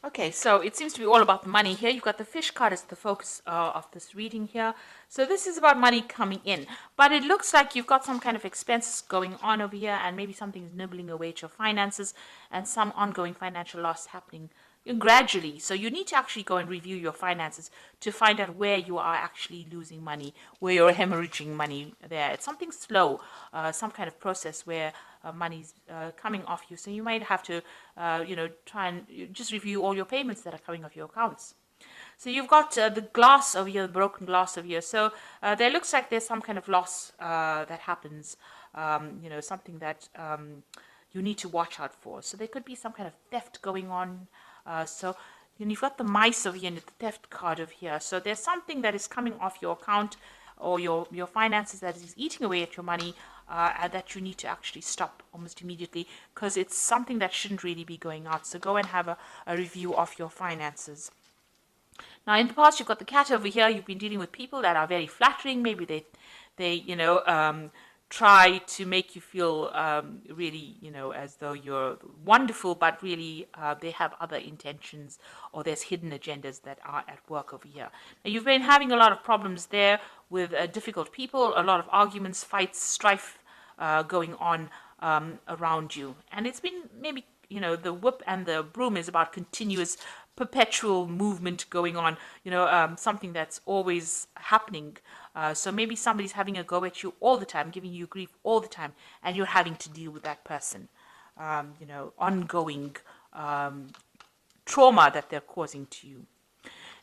Okay, so it seems to be all about the money here. You've got the fish card as the focus of this reading here. So this is about money coming in. But it looks like you've got some kind of expenses going on over here, and maybe something's nibbling away at your finances and some ongoing financial loss happening gradually. So you need to actually go and review your finances to find out where you are actually losing money, where you're hemorrhaging money there. It's something slow, some kind of process where money's coming off you. So you might have to, try and just review all your payments that are coming off your accounts. So you've got the glass over here, the broken glass over here. So there looks like there's some kind of loss that happens, something that you need to watch out for. So there could be some kind of theft going on. You've got the mice over here and the theft card over here. So there's something that is coming off your account or your finances that is eating away at your money and that you need to actually stop almost immediately because it's something that shouldn't really be going out. So go and have a review of your finances. Now, in the past, you've got the cat over here. You've been dealing with people that are very flattering. Maybe they try to make you feel really, as though you're wonderful, but really they have other intentions or there's hidden agendas that are at work over here. Now, you've been having a lot of problems there with difficult people, a lot of arguments, fights, strife going on around you. And it's been maybe, the whip and the broom is about continuous perpetual movement going on, something that's always happening. So maybe somebody's having a go at you all the time, giving you grief all the time, and you're having to deal with that person. Ongoing trauma that they're causing to you.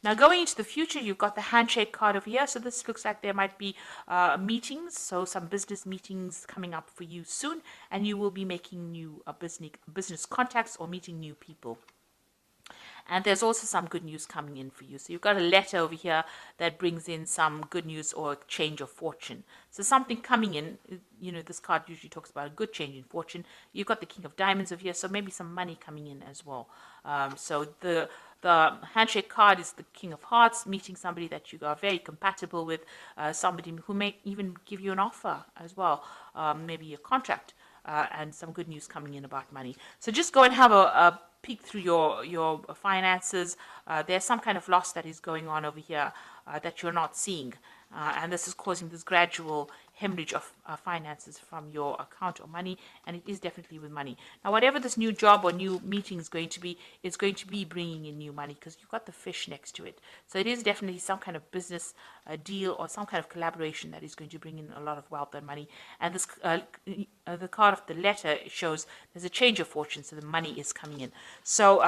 Now, going into the future, you've got the handshake card over here. So this looks like there might be meetings, so some business meetings coming up for you soon, and you will be making new business contacts or meeting new people. And there's also some good news coming in for you. So you've got a letter over here that brings in some good news or change of fortune. So something coming in, this card usually talks about a good change in fortune. You've got the King of Diamonds over here, so maybe some money coming in as well. So the handshake card is the King of Hearts, meeting somebody that you are very compatible with, somebody who may even give you an offer as well, maybe a contract. And some good news coming in about money. So just go and have a peek through your finances. There's some kind of loss that is going on over here that you're not seeing. And this is causing this gradual hemorrhage of finances from your account or money, and it is definitely with money. Now, whatever this new job or new meeting is going to be, it's going to be bringing in new money because you've got the fish next to it. So it is definitely some kind of business deal or some kind of collaboration that is going to bring in a lot of wealth and money. And this the card of the letter shows there's a change of fortune, so the money is coming in. So,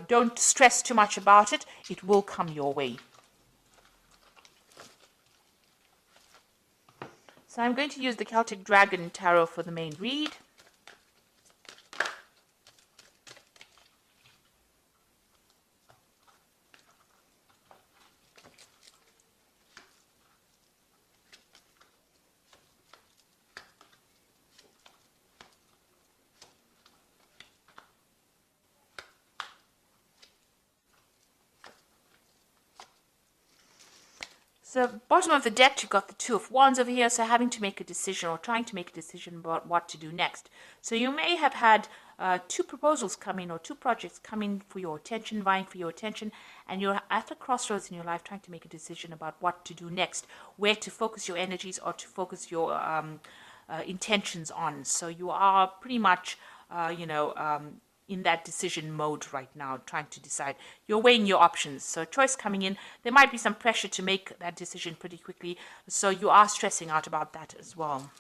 don't stress too much about it. It will come your way. So I'm going to use the Celtic Dragon Tarot for the main read. So bottom of the deck, you've got the Two of Wands over here, so having to make a decision or trying to make a decision about what to do next. So you may have had two proposals come in or two projects come in for your attention, vying for your attention, and you're at a crossroads in your life trying to make a decision about what to do next, where to focus your energies or to focus your intentions on. So you are pretty much, in that decision mode right now, trying to decide. You're weighing your options. So choice coming in. There might be some pressure to make that decision pretty quickly. So you are stressing out about that as well.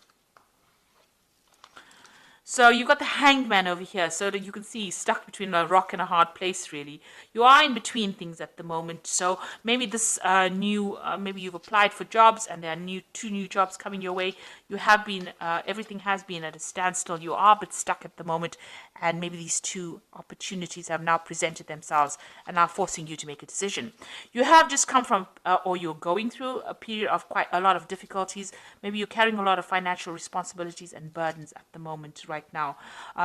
So you've got the Hanged Man over here, so that you can see he's stuck between a rock and a hard place, really. You are in between things at the moment, so maybe this maybe you've applied for jobs and there are two new jobs coming your way. You have been, everything has been at a standstill. You are a bit stuck at the moment, and maybe these two opportunities have now presented themselves and are forcing you to make a decision. You have just come from, or you're going through a period of quite a lot of difficulties. Maybe you're carrying a lot of financial responsibilities and burdens at the moment, right now.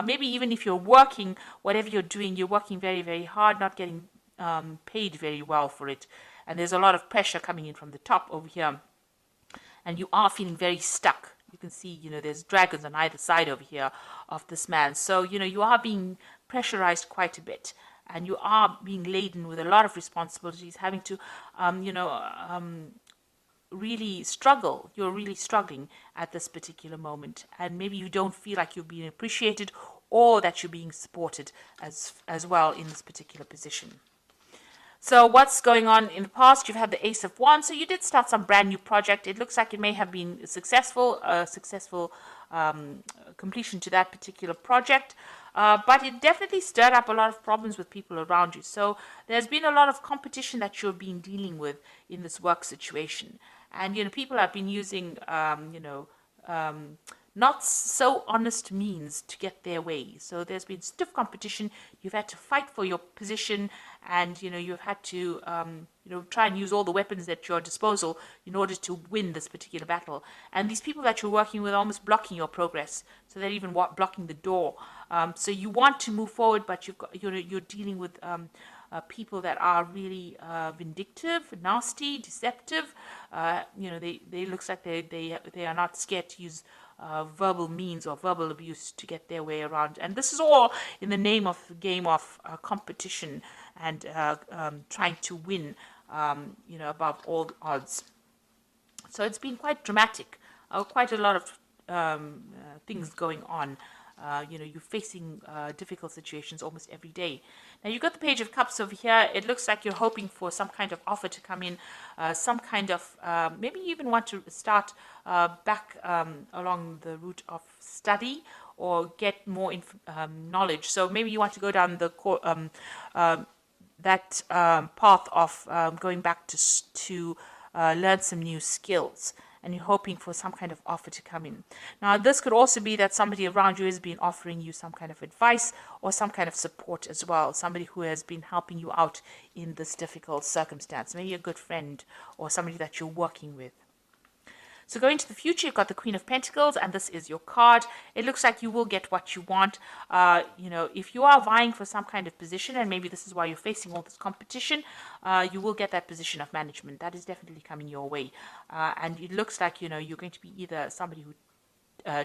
Maybe even if you're working, whatever you're doing, you're working very, very hard, not getting paid very well for it. And there's a lot of pressure coming in from the top over here. And you are feeling very stuck. You can see, there's dragons on either side over here of this man. So, you are being pressurized quite a bit. and you are being laden with a lot of responsibilities, having to, really struggle. You're really struggling at this particular moment, and maybe you don't feel like you're being appreciated or that you're being supported as well in this particular position. So what's going on in the past? You've had the Ace of Wands, so you did start some brand new project. It looks like it may have been successful, completion to that particular project. But it definitely stirred up a lot of problems with people around you. So there's been a lot of competition that you're being dealing with in this work situation. And, people have been using, not so honest means to get their way. So there's been stiff competition. You've had to fight for your position, and you've had to try and use all the weapons at your disposal in order to win this particular battle. And these people that you're working with are almost blocking your progress, so they're even blocking the door. So you want to move forward, but you're dealing with people that are really vindictive, nasty, deceptive. They looks like they are not scared to use verbal means or verbal abuse to get their way around. And this is all in the name of the game of competition and trying to win, above all odds. So it's been quite dramatic, quite a lot of things going on. You're facing difficult situations almost every day. Now, you've got the Page of Cups over here. It looks like you're hoping for some kind of offer to come in, some kind of, maybe you even want to start back along the route of study or get more knowledge. So maybe you want to go down the path of going back to learn some new skills, and you're hoping for some kind of offer to come in. Now, this could also be that somebody around you has been offering you some kind of advice or some kind of support as well, somebody who has been helping you out in this difficult circumstance, maybe a good friend or somebody that you're working with. So going to the future, you've got the Queen of Pentacles, and this is your card. It looks like you will get what you want. If you are vying for some kind of position, and maybe this is why you're facing all this competition, you will get that position of management. That is definitely coming your way. And it looks like, you're going to be either somebody who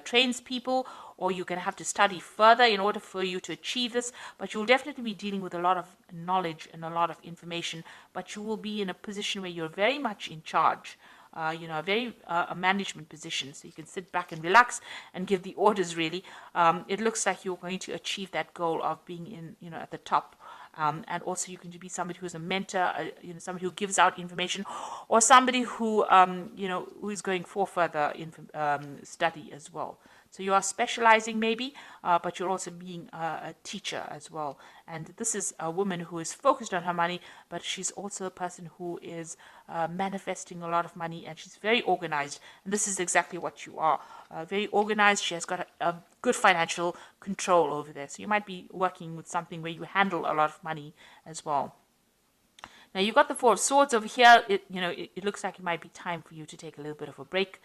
trains people, or you're going to have to study further in order for you to achieve this, but you'll definitely be dealing with a lot of knowledge and a lot of information, but you will be in a position where you're very much in charge. A management position, so you can sit back and relax and give the orders, really. It looks like you're going to achieve that goal of being at the top. And also you're going to be somebody who's a mentor, somebody who gives out information, or somebody who, who is going for further study as well. So you are specializing maybe, but you're also being a teacher as well. And this is a woman who is focused on her money, but she's also a person who is manifesting a lot of money, and she's very organized. And this is exactly what you are. Very organized. She has got a good financial control over there. So you might be working with something where you handle a lot of money as well. Now, you've got the Four of Swords over here. It looks like it might be time for you to take a little bit of a break.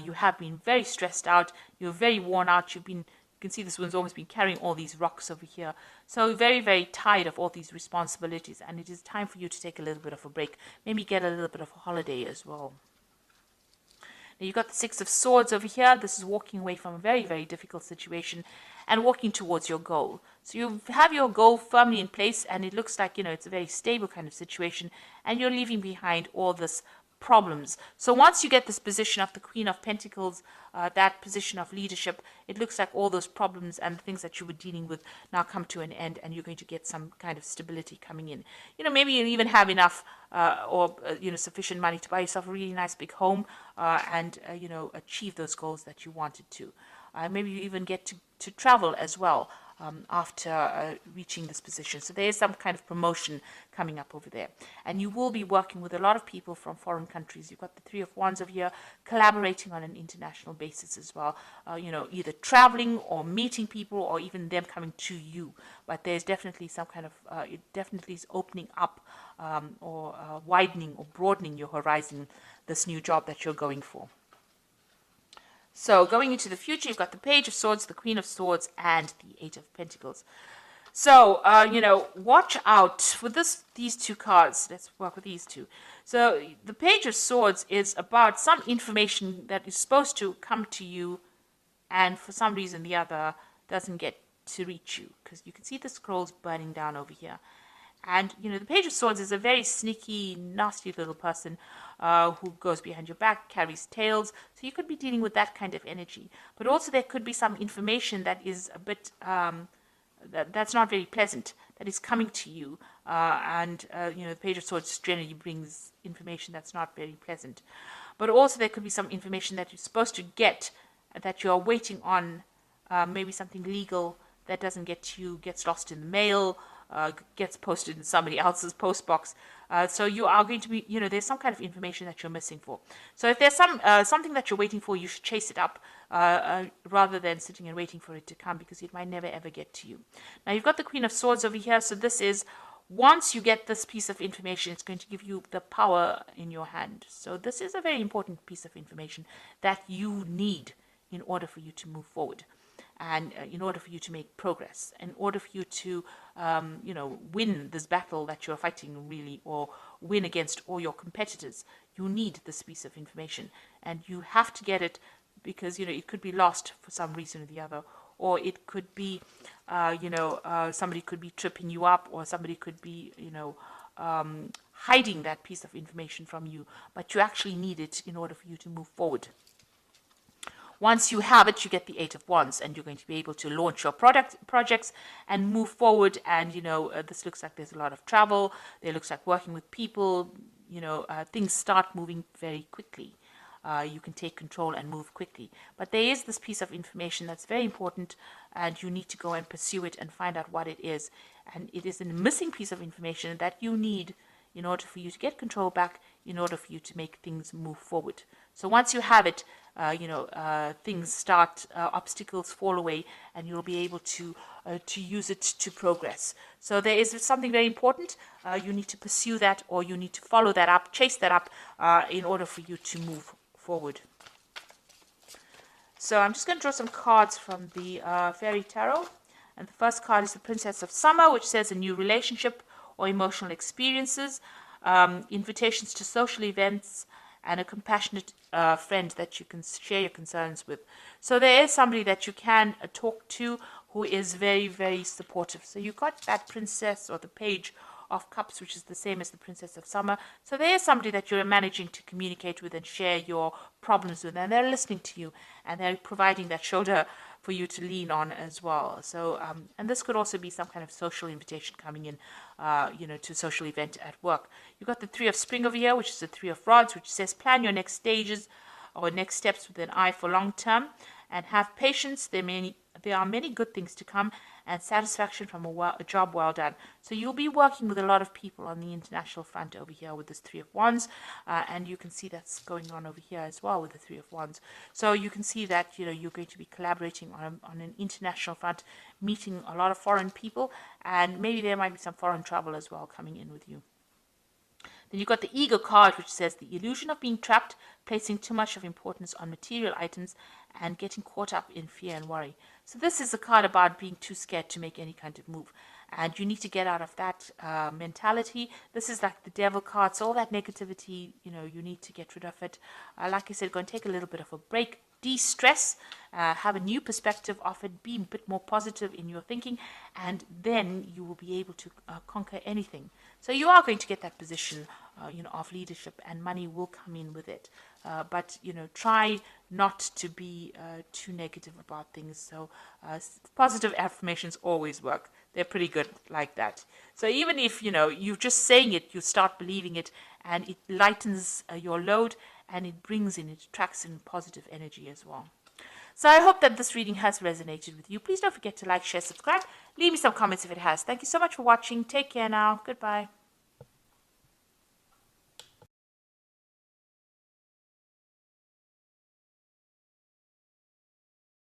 You have been very stressed out. You're very worn out. You can see this one's almost been carrying all these rocks over here. So very, very tired of all these responsibilities. And it is time for you to take a little bit of a break. Maybe get a little bit of a holiday as well. Now, you've got the Six of Swords over here. This is walking away from a very, very difficult situation and walking towards your goal. So you have your goal firmly in place, and it looks like, it's a very stable kind of situation, and you're leaving behind all this problems. So once you get this position of the Queen of Pentacles, that position of leadership, it looks like all those problems and the things that you were dealing with now come to an end, and you're going to get some kind of stability coming in. Maybe you even have enough sufficient money to buy yourself a really nice big home, and achieve those goals that you wanted to. Maybe you even get to travel as well after reaching this position. So there is some kind of promotion coming up over there. And you will be working with a lot of people from foreign countries. You've got the Three of Wands over here, collaborating on an international basis as well. Either traveling or meeting people, or even them coming to you. But there's definitely some kind of, it definitely is opening up or widening or broadening your horizon, this new job that you're going for. So going into the future, you've got the Page of Swords, the Queen of Swords, and the Eight of Pentacles. So, watch out for these two cards. Let's work with these two. So the Page of Swords is about some information that is supposed to come to you, and for some reason or the other doesn't get to reach you, because you can see the scrolls burning down over here. And, the Page of Swords is a very sneaky, nasty little person who goes behind your back, carries tales. So you could be dealing with that kind of energy. But also there could be some information that is a bit, that's not very pleasant, that is coming to you. The Page of Swords generally brings information that's not very pleasant. But also there could be some information that you're supposed to get, that you're waiting on, maybe something legal that doesn't get to you, gets lost in the mail, gets posted in somebody else's post box. So you are going to be, there's some kind of information that you're missing for. So if there's something that you're waiting for, you should chase it up rather than sitting and waiting for it to come, because it might never ever get to you. Now you've got the Queen of Swords over here. So this is, once you get this piece of information, it's going to give you the power in your hand. So this is a very important piece of information that you need in order for you to move forward. And in order for you to make progress, in order for you to, win this battle that you're fighting, really, or win against all your competitors, you need this piece of information. And you have to get it, because, it could be lost for some reason or the other. Or it could be, somebody could be tripping you up, or somebody could be, hiding that piece of information from you. But you actually need it in order for you to move forward. Once you have it, you get the Eight of Wands, and you're going to be able to launch your projects and move forward. And, this looks like there's a lot of travel. It looks like working with people. Things start moving very quickly. You can take control and move quickly. But there is this piece of information that's very important, and you need to go and pursue it and find out what it is. And it is a missing piece of information that you need in order for you to get control back, in order for you to make things move forward. So once you have it, things start, obstacles fall away, and you'll be able to use it to progress. So there is something very important. You need to pursue that, or you need to follow that up, chase that up, in order for you to move forward. So I'm just going to draw some cards from the Fairy Tarot. And the first card is the Princess of Summer, which says a new relationship or emotional experiences, invitations to social events, and a compassionate friend that you can share your concerns with. So there is somebody that you can talk to who is very, very supportive. So you got that Princess, or the Page of Cups, which is the same as the Princess of Summer. So there is somebody that you're managing to communicate with and share your problems with, and they're listening to you, and they're providing that shoulder for you to lean on as well. So, and this could also be some kind of social invitation coming in, to a social event at work. You've got the Three of Spring over here, which is the Three of Rods, which says plan your next stages or next steps with an eye for long term, and have patience. There are many good things to come, and satisfaction from a job well done. So you'll be working with a lot of people on the international front over here with this Three of Wands, and you can see that's going on over here as well with the Three of Wands. So you can see that you're going to be collaborating on an international front, meeting a lot of foreign people, and maybe there might be some foreign travel as well coming in with you. Then you've got the Ego card, which says the illusion of being trapped, placing too much of importance on material items, and getting caught up in fear and worry. So this is a card about being too scared to make any kind of move. And you need to get out of that mentality. This is like the Devil card. So all that negativity, you need to get rid of it. Like I said, go and take a little bit of a break. De-stress, have a new perspective of it, be a bit more positive in your thinking, and then you will be able to conquer anything. So you are going to get that position, of leadership, and money will come in with it. But try not to be too negative about things. So positive affirmations always work. They're pretty good like that. So even if you're just saying it, you start believing it, and it lightens your load, and it attracts in positive energy as well. So I hope that this reading has resonated with you. Please don't forget to like, share, subscribe. Leave me some comments if it has. Thank you so much for watching. Take care now. Goodbye.